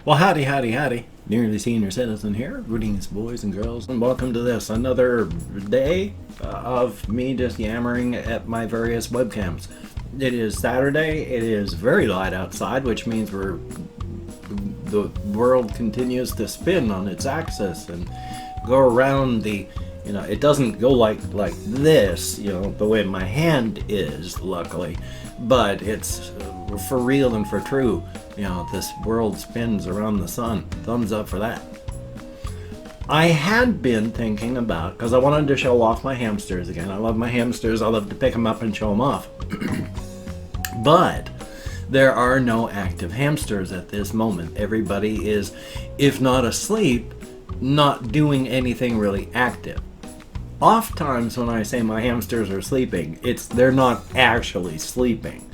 Well, howdy, howdy, howdy. Nearly Senior Citizen here. Greetings, boys and girls, and welcome to this, another day of me just yammering at my various webcams. It is Saturday. It is very light outside, which means the world continues to spin on its axis and go around it doesn't go like this, the way my hand is, luckily, but it's for real and for true. This world spins around the sun. Thumbs up for that. I had been thinking about, because I wanted to show off my hamsters again. I love my hamsters. I love to pick them up and show them off. But there are no active hamsters at this moment. Everybody is, if not asleep, not doing anything really active. Oftentimes when I say my hamsters are sleeping, they're not actually sleeping.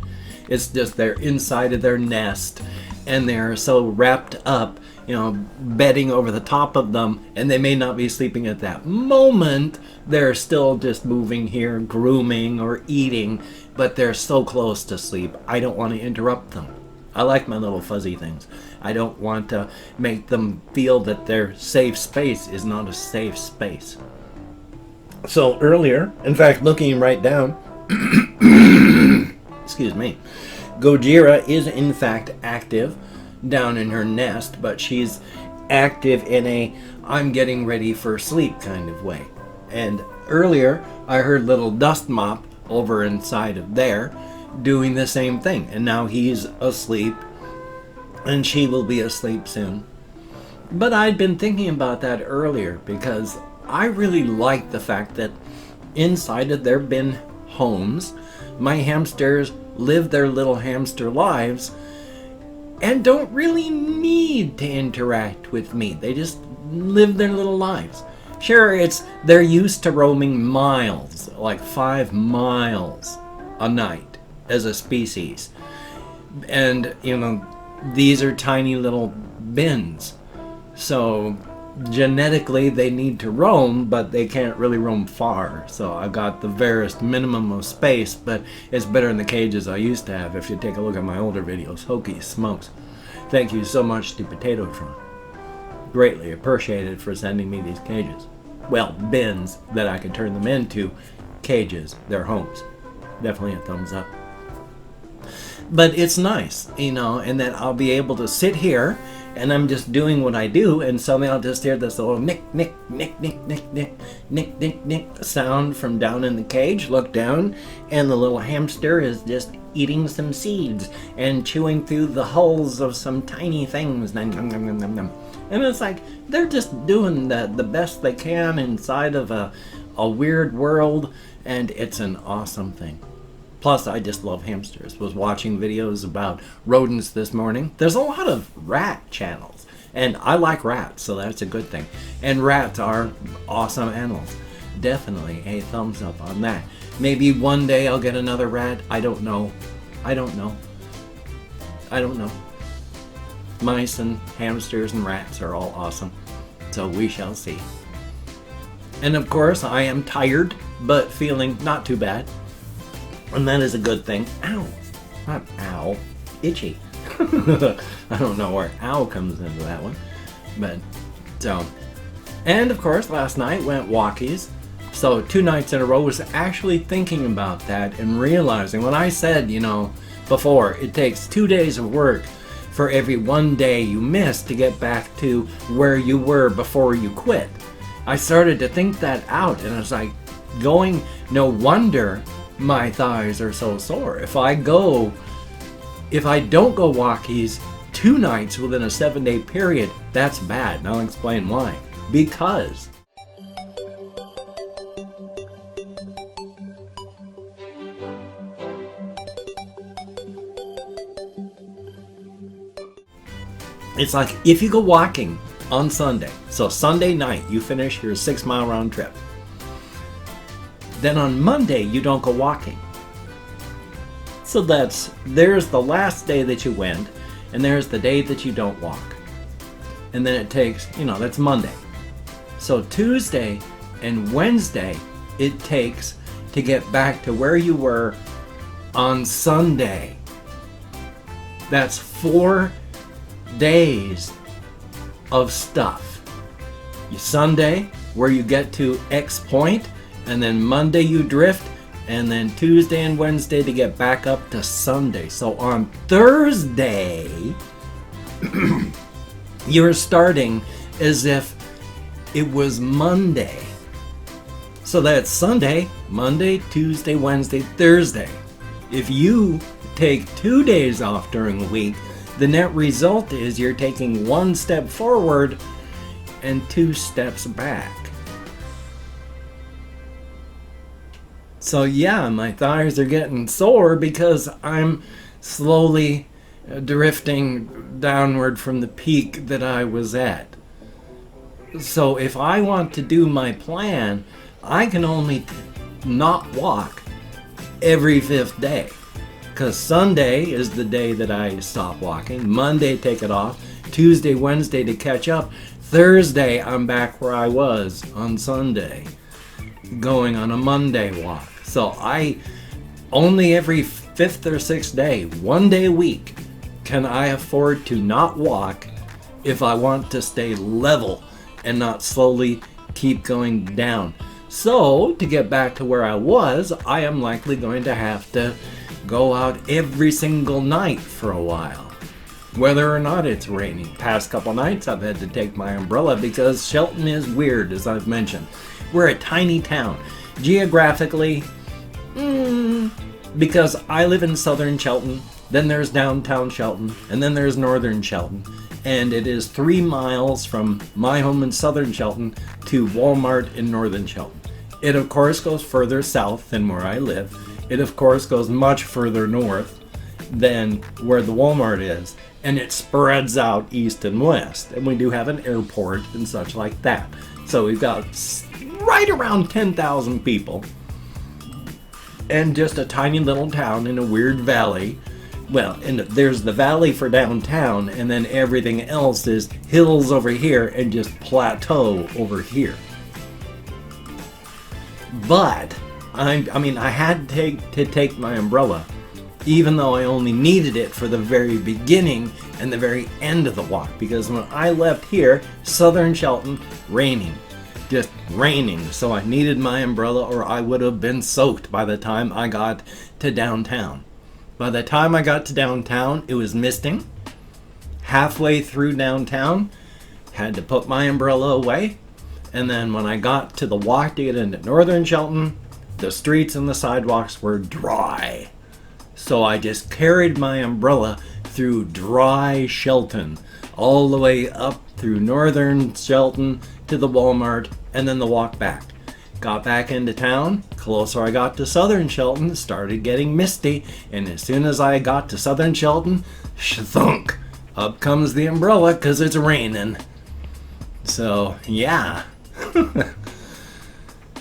It's just they're inside of their nest and they're so wrapped up, bedding over the top of them, and they may not be sleeping at that moment. They're still just moving here, grooming or eating, but they're so close to sleep. I don't want to interrupt them. I like my little fuzzy things. I don't want to make them feel that their safe space is not a safe space. So earlier, in fact, looking right down, excuse me, Gojira is in fact active down in her nest, but she's active in a I'm getting ready for sleep kind of way. And earlier I heard little Dust Mop over inside of there doing the same thing, and now he's asleep and she will be asleep soon. But I'd been thinking about that earlier because I really like the fact that inside of their bin homes, my hamsters live their little hamster lives and don't really need to interact with me. They just live their little lives. Sure, they're used to roaming miles, like 5 miles a night as a species. And, these are tiny little bins. So genetically they need to roam, but they can't really roam far. So I got the barest minimum of space, but it's better than the cages I used to have. If you take a look at my older videos, hokey smokes. Thank you so much to Potatotron. Greatly appreciated for sending me these cages. Well, bins that I could turn them into cages, their homes. Definitely a thumbs up. But it's nice, and that I'll be able to sit here and I'm just doing what I do, and suddenly I'll just hear this little nick, nick, nick, nick, nick, nick, nick, nick, nick sound from down in the cage. Look down, and the little hamster is just eating some seeds and chewing through the hulls of some tiny things. And it's like they're just doing the best they can inside of a weird world, and it's an awesome thing. Plus, I just love hamsters. Was watching videos about rodents this morning. There's a lot of rat channels, and I like rats, so that's a good thing. And rats are awesome animals. Definitely a thumbs up on that. Maybe one day I'll get another rat. I don't know. Mice and hamsters and rats are all awesome, so we shall see. And of course, I am tired, but feeling not too bad. And that is a good thing. Ow. Not ow. Itchy. I don't know where ow comes into that one. But, so. And, of course, last night went walkies. So, 2 nights in a row. Was actually thinking about that and realizing when I said, before, it takes 2 days of work for every 1 day you miss to get back to where you were before you quit. I started to think that out, and I was like, no wonder my thighs are so sore. If I don't go walkies 2 nights within a 7-day period, that's bad. And I'll explain why. Because it's like if you go walking on Sunday, so Sunday night you finish your 6-mile round trip, then on Monday you don't go walking. So there's the last day that you went, and there's the day that you don't walk. And then it takes, that's Monday. So Tuesday and Wednesday it takes to get back to where you were on Sunday. That's 4 days of stuff. Sunday, where you get to X point, and then Monday you drift, and then Tuesday and Wednesday to get back up to Sunday. So on Thursday, you're starting as if it was Monday. So that's Sunday, Monday, Tuesday, Wednesday, Thursday. If you take 2 days off during the week, the net result is you're taking 1 step forward and 2 steps back. So yeah, my thighs are getting sore because I'm slowly drifting downward from the peak that I was at. So if I want to do my plan, I can only not walk every 5th day. Because Sunday is the day that I stop walking. Monday, take it off. Tuesday, Wednesday to catch up. Thursday, I'm back where I was on Sunday, going on a Monday walk. So I only every 5th or 6th day, 1 day a week, can I afford to not walk if I want to stay level and not slowly keep going down. So to get back to where I was, I am likely going to have to go out every single night for a while, whether or not it's raining. Past couple nights I've had to take my umbrella because Shelton is weird, as I've mentioned. We're a tiny town. Geographically, because I live in southern Shelton, then there's downtown Shelton, and then there's northern Shelton. And it is 3 miles from my home in southern Shelton to Walmart in northern Shelton. It of course goes further south than where I live. It of course goes much further north than where the Walmart is. And it spreads out east and west. And we do have an airport and such like that. So we've got right around 10,000 people. And just a tiny little town in a weird valley. Well, and there's the valley for downtown, and then everything else is hills over here and just plateau over here. But I had to take my umbrella, even though I only needed it for the very beginning and the very end of the walk, because when I left here, southern Shelton, raining, just raining. So I needed my umbrella, or I would have been soaked by the time I got to downtown. By the time I got to downtown, it was misting. Halfway through downtown, had to put my umbrella away. And then when I got to the walk to get into northern Shelton, the streets and the sidewalks were dry. So I just carried my umbrella through dry Shelton, all the way up through northern Shelton to the Walmart, and then the walk back. Got back into town. Closer I got to southern Shelton, it started getting misty, and as soon as I got to southern Shelton, thunk, up comes the umbrella because it's raining. So yeah.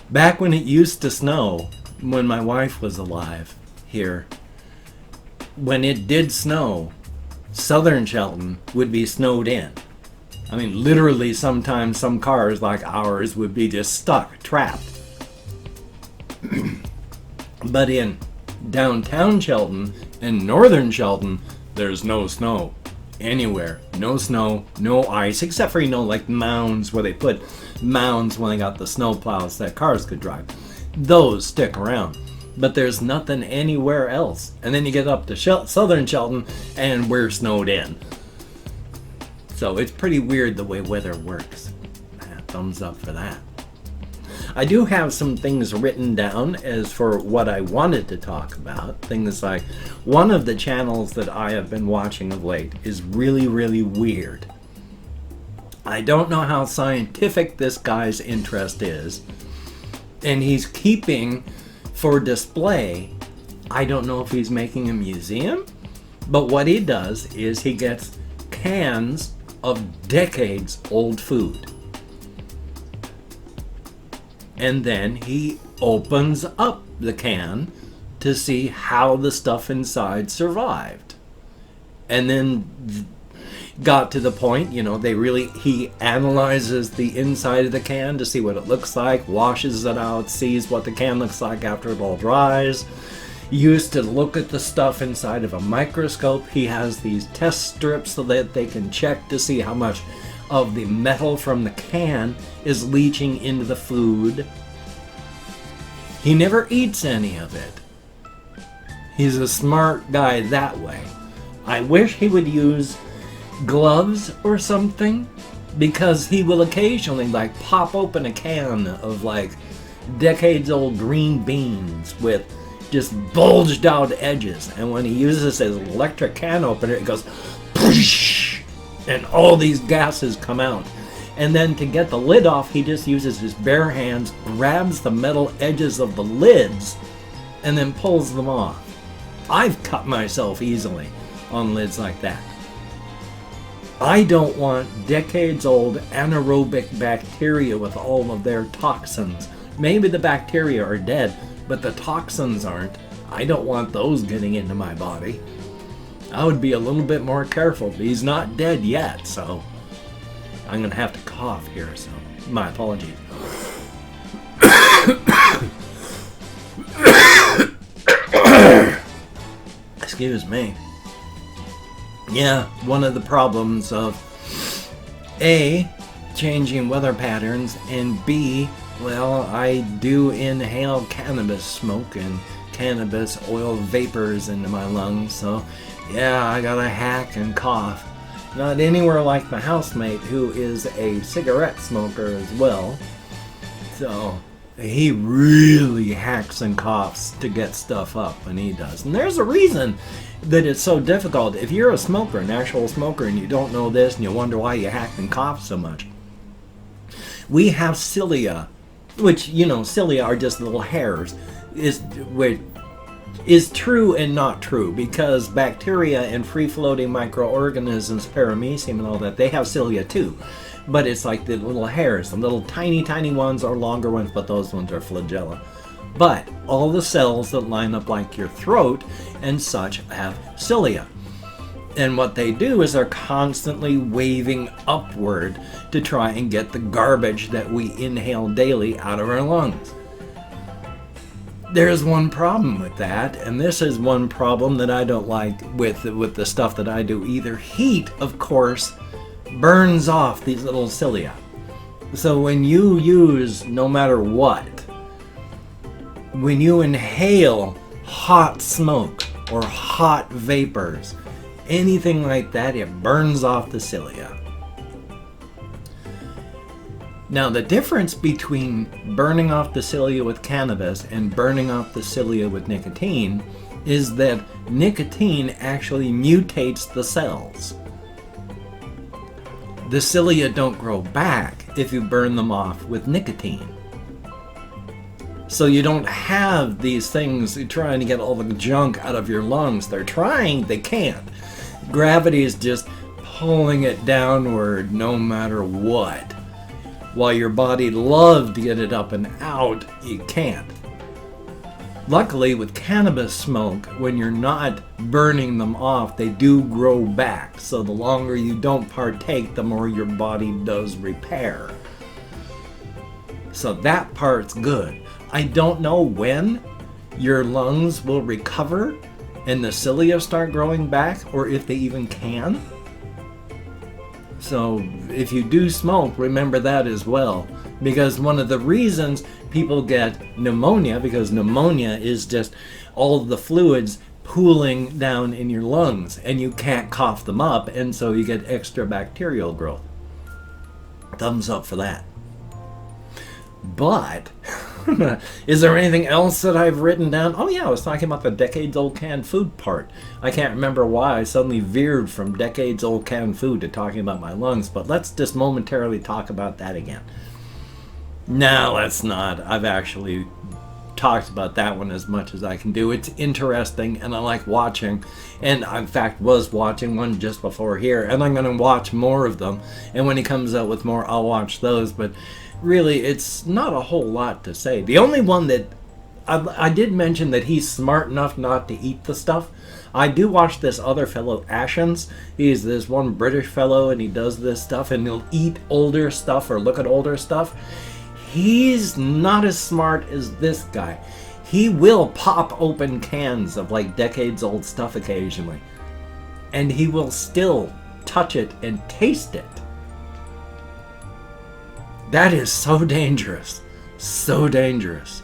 Back when it used to snow, when my wife was alive here, when it did snow, southern Shelton would be snowed in. I mean, literally sometimes some cars like ours would be just stuck, trapped. But in downtown Shelton and northern Shelton, there's no snow anywhere. No snow, no ice, except for, like mounds where they put mounds when they got the snow plows that cars could drive. Those stick around. But there's nothing anywhere else. And then you get up to southern Shelton and we're snowed in. So it's pretty weird the way weather works. Thumbs up for that. I do have some things written down as for what I wanted to talk about. Things like, one of the channels that I have been watching of late is really, really weird. I don't know how scientific this guy's interest is. And he's keeping for display. I don't know if he's making a museum. But what he does is he gets cans of decades old food. And then he opens up the can to see how the stuff inside survived. And then got to the point, he analyzes the inside of the can to see what it looks like, washes it out, sees what the can looks like after it all dries. used to look at the stuff inside of a microscope. He has these test strips so that they can check to see how much of the metal from the can is leaching into the food. He never eats any of it. He's a smart guy that way. I wish he would use gloves or something, because he will occasionally like pop open a can of like decades old green beans with just bulged out edges, and when he uses his electric can opener it goes poosh, and all these gases come out. And then to get the lid off, he just uses his bare hands, grabs the metal edges of the lids, and then pulls them off. I've cut myself easily on lids like that. I don't want decades-old anaerobic bacteria with all of their toxins. Maybe the bacteria are dead, but the toxins aren't. I don't want those getting into my body. I would be a little bit more careful. He's not dead yet, so I'm going to have to cough here, so my apologies. Excuse me. Yeah, one of the problems of A, changing weather patterns, and B, well, I do inhale cannabis smoke and cannabis oil vapors into my lungs, so yeah, I gotta hack and cough. Not anywhere like my housemate, who is a cigarette smoker as well. So he really hacks and coughs to get stuff up when he does. And there's a reason that it's so difficult. If you're a smoker, an actual smoker, and you don't know this and you wonder why you hack and cough so much, we have cilia, which, you know, cilia are just little hairs, is true and not true, because bacteria and free-floating microorganisms, paramecium and all that, they have cilia too. But it's like the little hairs, the little tiny ones or longer ones, but those ones are flagella. But all the cells that line up like your throat and such have cilia. And what they do is they're constantly waving upward to try and get the garbage that we inhale daily out of our lungs. There's one problem with that, and this is one problem that I don't like with the stuff that I do either. Heat, of course, burns off these little cilia. So when you use, no matter what, when you inhale hot smoke or hot vapors, anything like that, it burns off the cilia. Now, the difference between burning off the cilia with cannabis and burning off the cilia with nicotine is that nicotine actually mutates the cells. The cilia don't grow back if you burn them off with nicotine. So you don't have these things trying to get all the junk out of your lungs. They're trying, they can't. Gravity is just pulling it downward no matter what. While your body loves to get it up and out, you can't. Luckily, with cannabis smoke, when you're not burning them off, they do grow back. So the longer you don't partake, the more your body does repair. So that part's good. I don't know when your lungs will recover and the cilia start growing back, or if they even can. So if you do smoke, remember that as well. Because one of the reasons people get pneumonia, because pneumonia is just all of the fluids pooling down in your lungs, and you can't cough them up, and so you get extra bacterial growth. Thumbs up for that. But is there anything else that I've written down? Oh yeah, I was talking about the decades-old canned food part. I can't remember why I suddenly veered from decades-old canned food to talking about my lungs, but let's just momentarily talk about that again. No, let's not. I've actually talked about that one as much as I can do. It's interesting, and I like watching, and I, in fact, was watching one just before here, and I'm going to watch more of them, and when he comes out with more, I'll watch those, but really, it's not a whole lot to say. The only one that I did mention that he's smart enough not to eat the stuff. I do watch this other fellow, Ashens. He's this one British fellow, and he does this stuff, and he'll eat older stuff or look at older stuff. He's not as smart as this guy. he will pop open cans of like decades old stuff occasionally, and he will still touch it and taste it. That is so dangerous. So dangerous.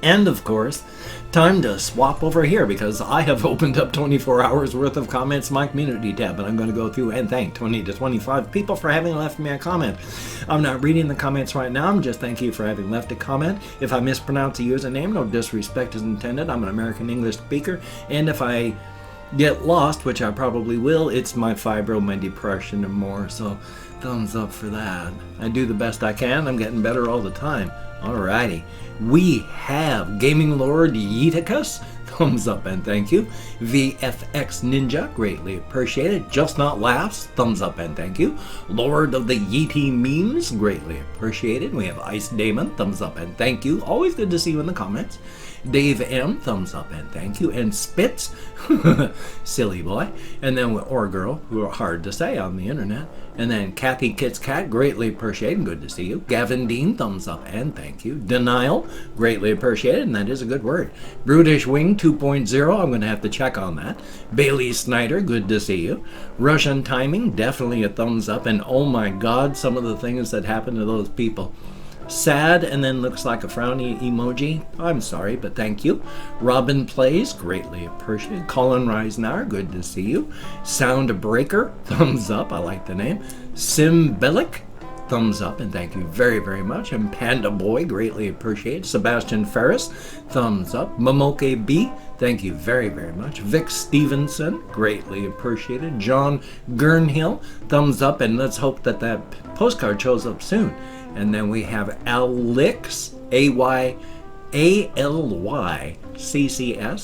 And of course, time to swap over here because I have opened up 24 hours worth of comments in my community tab, and I'm going to go through and thank 20 to 25 people for having left me a comment. I'm not reading the comments right now. I'm just thanking you for having left a comment. If I mispronounce a username, no disrespect is intended. I'm an American English speaker, and if I get lost, which I probably will, it's my fibro, my depression, and more. So thumbs up for that. I do the best I can. I'm getting better all the time. Alrighty. We have Gaming Lord Yeetikus. Thumbs up and thank you. VFX Ninja, greatly appreciated. Just Not Laughs, thumbs up and thank you. Lord of the Yeti Memes, greatly appreciated. We have Ice Damon, thumbs up and thank you. Always good to see you in the comments. Dave M, thumbs up and thank you. And Spitz, silly boy. And then or girl, who are hard to say on the internet. And then Kathy Kit's Cat, greatly appreciated, good to see you. Gavin Dean, thumbs up and thank you. Denial, greatly appreciated, and that is a good word. Brutish Wing 2.0, I'm going to have to check on that. Bailey Snyder, good to see you. Russian Timing, definitely a thumbs up, and oh my god, some of the things that happened to those people. Sad, and then looks like a frowny emoji. I'm sorry, but thank you. Robin Plays, greatly appreciated. Colin Reisner, good to see you. Sound Breaker, thumbs up, I like the name. Simbelic, thumbs up, and thank you very, very much. And Panda Boy, greatly appreciated. Sebastian Ferris, thumbs up. Momoke B, thank you very, very much. Vic Stevenson, greatly appreciated. John Gurnhill, thumbs up, and let's hope that that postcard shows up soon. And then we have Alex, AYALYCCS,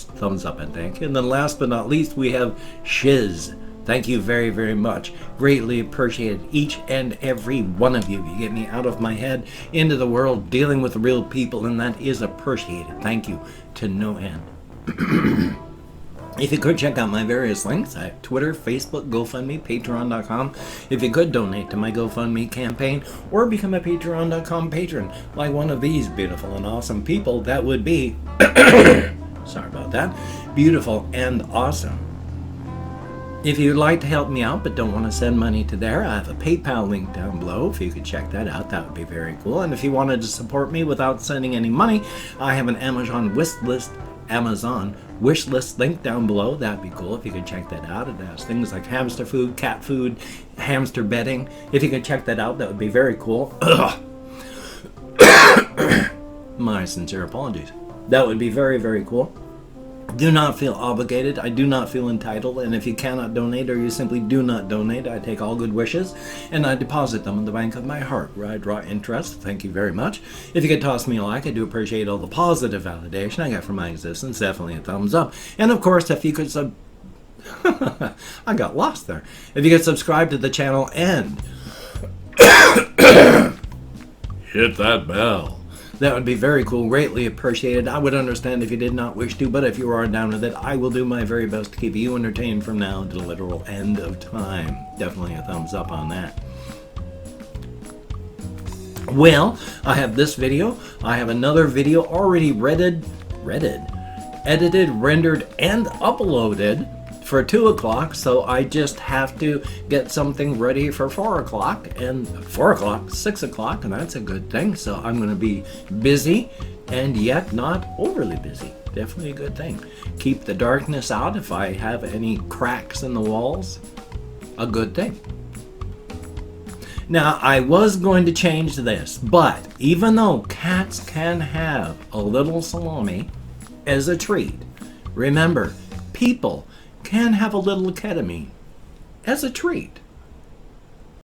thumbs up and thank you. And then last but not least, we have Shiz. Thank you very, very much. Greatly appreciated each and every one of you. You get me out of my head, into the world, dealing with real people, and that is appreciated. Thank you to no end. If you could check out my various links, I have Twitter, Facebook, GoFundMe, Patreon.com. If you could donate to my GoFundMe campaign or become a Patreon.com patron like one of these beautiful and awesome people, that would be, sorry about that, beautiful and awesome. If you'd like to help me out but don't want to send money to there, I have a PayPal link down below. If you could check that out, that would be very cool. And if you wanted to support me without sending any money, I have an Amazon wish list link down below. That'd be cool if you could check that out. It has things like hamster food, cat food, hamster bedding. If you could check that out, that would be very cool. My sincere apologies. That would be very, very cool. Do not feel obligated. I do not feel entitled. And if you cannot donate or you simply do not donate, I take all good wishes and I deposit them in the bank of my heart where I draw interest. Thank you very much. If you could toss me a like, I do appreciate all the positive validation I got from my existence. Definitely a thumbs up. And of course, if you could I got lost there. If you could subscribe to the channel and hit that bell, that would be very cool, greatly appreciated. I would understand if you did not wish to, but if you are down with it, I will do my very best to keep you entertained from now to the literal end of time. Definitely a thumbs up on that. Well, I have this video. I have another video already edited, rendered, and uploaded for 2 o'clock, so I just have to get something ready for 4 o'clock, and 4 o'clock, 6 o'clock, and that's a good thing. So I'm going to be busy and yet not overly busy. Definitely a good thing. Keep the darkness out if I have any cracks in the walls. A good thing. Now, I was going to change this, but even though cats can have a little salami as a treat, remember, people can have a little ketamine as a treat.